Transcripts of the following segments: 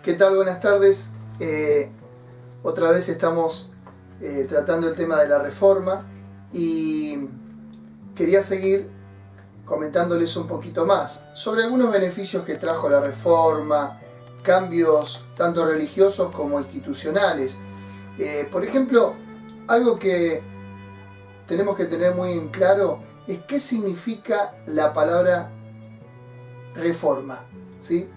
¿Qué tal? Buenas tardes. Otra vez estamos tratando el tema de la reforma y quería seguir comentándoles un poquito más sobre algunos beneficios que trajo la reforma, cambios tanto religiosos como institucionales. Por ejemplo, algo que tenemos que tener muy en claro es qué significa la palabra reforma, ¿sí?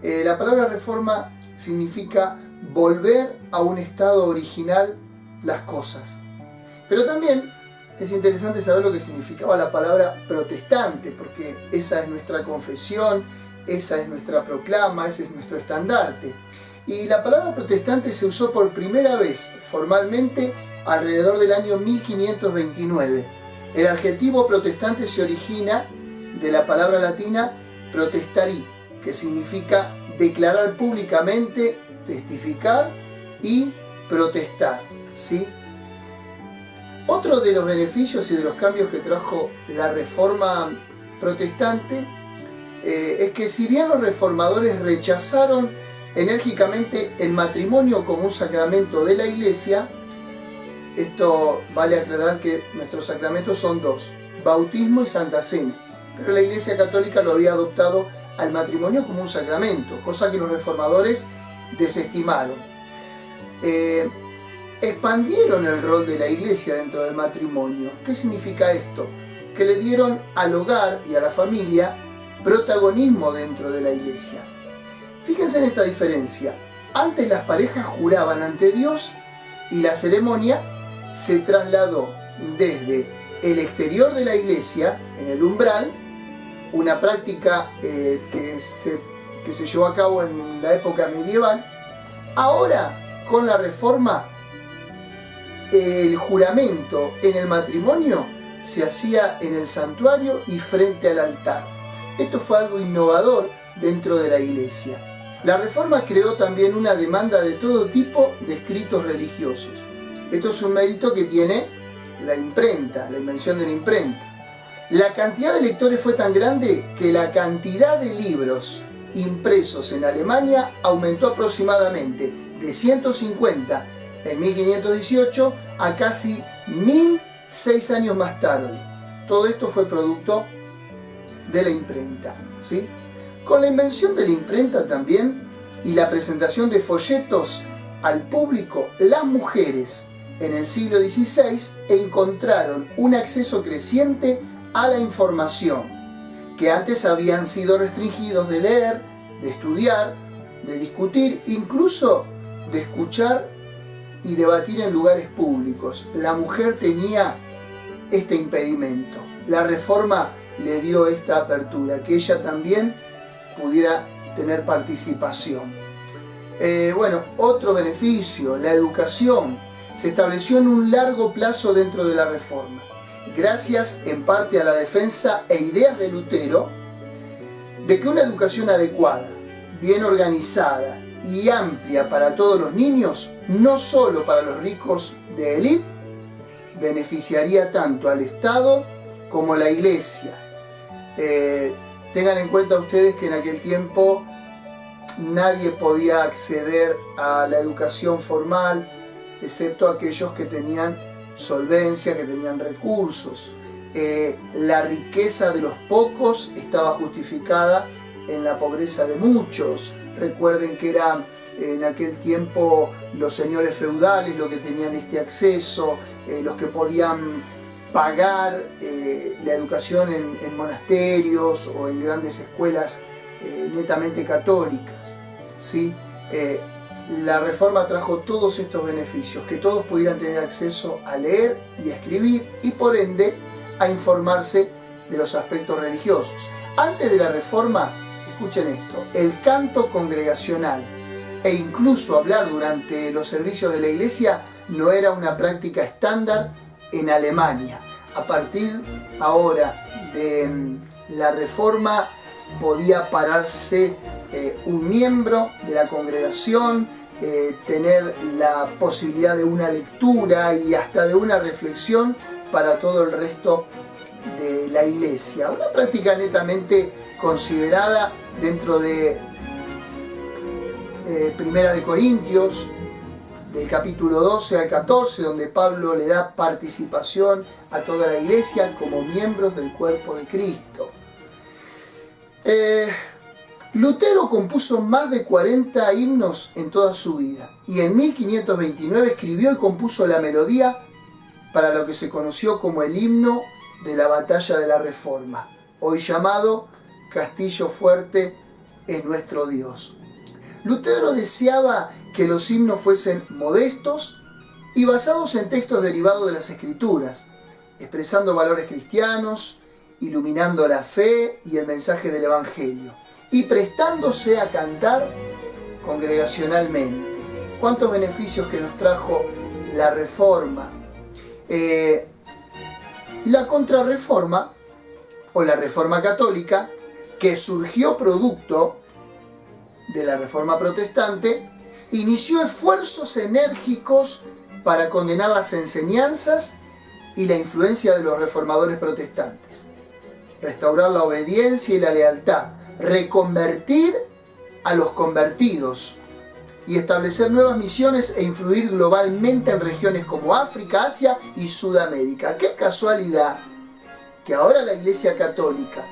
La palabra reforma significa volver a un estado original las cosas. Pero también es interesante saber lo que significaba la palabra protestante, porque esa es nuestra confesión, esa es nuestra proclama, ese es nuestro estandarte. Y la palabra protestante se usó por primera vez formalmente alrededor del año 1529. El adjetivo protestante se origina de la palabra latina protestari, que significa declarar públicamente, testificar y protestar, ¿sí? Otro de los beneficios y de los cambios que trajo la reforma protestante es que si bien los reformadores rechazaron enérgicamente el matrimonio como un sacramento de la Iglesia, esto vale aclarar que nuestros sacramentos son dos, bautismo y Santa Cena, pero la Iglesia Católica lo había adoptado al matrimonio como un sacramento, cosa que los reformadores desestimaron. Expandieron el rol de la Iglesia dentro del matrimonio. ¿Qué significa esto? Que le dieron al hogar y a la familia protagonismo dentro de la Iglesia. Fíjense en esta diferencia. Antes las parejas juraban ante Dios y la ceremonia se trasladó desde el exterior de la Iglesia, en el umbral, una práctica que se llevó a cabo en la época medieval. Ahora, con la reforma, el juramento en el matrimonio se hacía en el santuario y frente al altar. Esto fue algo innovador dentro de la Iglesia. La reforma creó también una demanda de todo tipo de escritos religiosos. Esto es un mérito que tiene la imprenta, la invención de la imprenta. La cantidad de lectores fue tan grande que la cantidad de libros impresos en Alemania aumentó aproximadamente de 150 en 1518 a casi 1000 6 años más tarde. Todo esto fue producto de la imprenta, ¿sí? Con la invención de la imprenta también y la presentación de folletos al público, las mujeres en el siglo XVI encontraron un acceso creciente a la información, que antes habían sido restringidos de leer, de estudiar, de discutir, incluso de escuchar y debatir en lugares públicos. La mujer tenía este impedimento. La reforma le dio esta apertura, que ella también pudiera tener participación. Bueno, otro beneficio, la educación, se estableció en un largo plazo dentro de la reforma, gracias en parte a la defensa e ideas de Lutero de que una educación adecuada, bien organizada y amplia para todos los niños, no solo para los ricos de élite, beneficiaría tanto al Estado como a la Iglesia. Tengan en cuenta ustedes que en aquel tiempo nadie podía acceder a la educación formal, excepto aquellos que tenían solvencia, que tenían recursos. La riqueza de los pocos estaba justificada en la pobreza de muchos. Recuerden que eran en aquel tiempo los señores feudales los que tenían este acceso, los que podían pagar la educación en monasterios o en grandes escuelas netamente católicas, ¿sí? La reforma trajo todos estos beneficios, que todos pudieran tener acceso a leer y a escribir y por ende a informarse de los aspectos religiosos. Antes de la reforma, escuchen esto, el canto congregacional e incluso hablar durante los servicios de la iglesia no era una práctica estándar en Alemania. A partir ahora de la reforma podía pararse un miembro de la congregación, tener la posibilidad de una lectura y hasta de una reflexión para todo el resto de la iglesia. Una práctica netamente considerada dentro de Primera de Corintios, del capítulo 12 al 14, donde Pablo le da participación a toda la iglesia como miembros del cuerpo de Cristo. Lutero compuso más de 40 himnos en toda su vida y en 1529 escribió y compuso la melodía para lo que se conoció como el himno de la batalla de la Reforma, hoy llamado Castillo Fuerte es nuestro Dios. Lutero deseaba que los himnos fuesen modestos y basados en textos derivados de las Escrituras, expresando valores cristianos, iluminando la fe y el mensaje del Evangelio, y prestándose a cantar congregacionalmente. ¿Cuántos beneficios que nos trajo la Reforma? La Contrarreforma, o la Reforma Católica, que surgió producto de la Reforma Protestante, inició esfuerzos enérgicos para condenar las enseñanzas y la influencia de los reformadores protestantes, restaurar la obediencia y la lealtad, reconvertir a los convertidos y establecer nuevas misiones e influir globalmente en regiones como África, Asia y Sudamérica. ¡Qué casualidad que ahora la Iglesia Católica,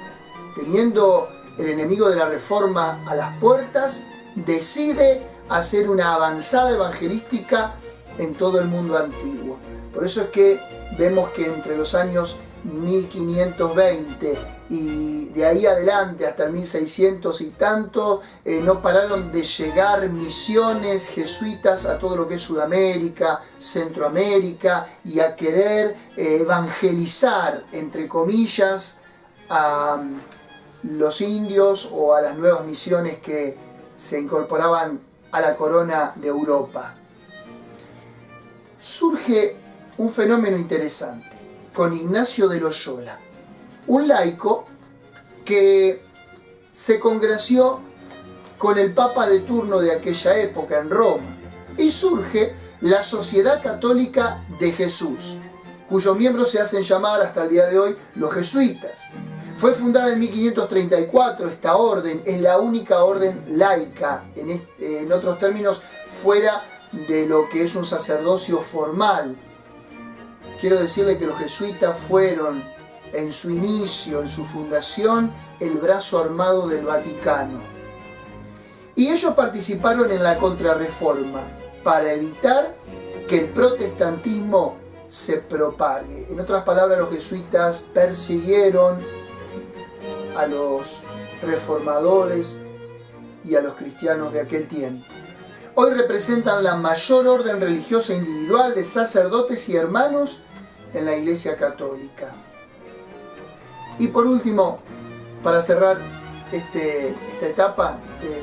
teniendo el enemigo de la Reforma a las puertas, decide hacer una avanzada evangelística en todo el mundo antiguo? Por eso es que vemos que entre los años 1520 y de ahí adelante hasta el 1600 y tanto, no pararon de llegar misiones jesuitas a todo lo que es Sudamérica, Centroamérica, y a querer evangelizar, entre comillas, a los indios o a las nuevas misiones que se incorporaban a la corona de Europa. Surge un fenómeno interesante con Ignacio de Loyola, un laico que se congració con el Papa de turno de aquella época en Roma, y surge la Sociedad Católica de Jesús, cuyos miembros se hacen llamar hasta el día de hoy los jesuitas. Fue fundada en 1534, esta orden es la única orden laica, en otros términos, fuera de lo que es un sacerdocio formal. Quiero decirle que los jesuitas fueron, en su inicio, en su fundación, el brazo armado del Vaticano. Y ellos participaron en la Contrarreforma para evitar que el protestantismo se propague. En otras palabras, los jesuitas persiguieron a los reformadores y a los cristianos de aquel tiempo. Hoy representan la mayor orden religiosa individual de sacerdotes y hermanos en la Iglesia Católica. Y por último, para cerrar esta etapa, este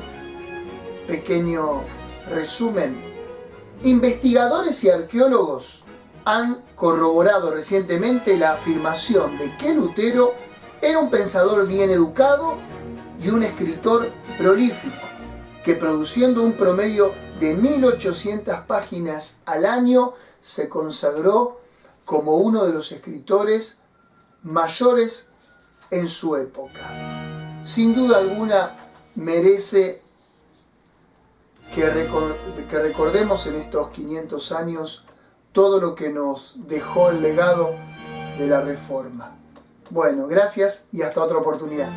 pequeño resumen, investigadores y arqueólogos han corroborado recientemente la afirmación de que Lutero era un pensador bien educado y un escritor prolífico, que produciendo un promedio de 1800 páginas al año se consagró como uno de los escritores mayores en su época. Sin duda alguna merece que recordemos en estos 500 años todo lo que nos dejó el legado de la Reforma. Bueno, gracias y hasta otra oportunidad.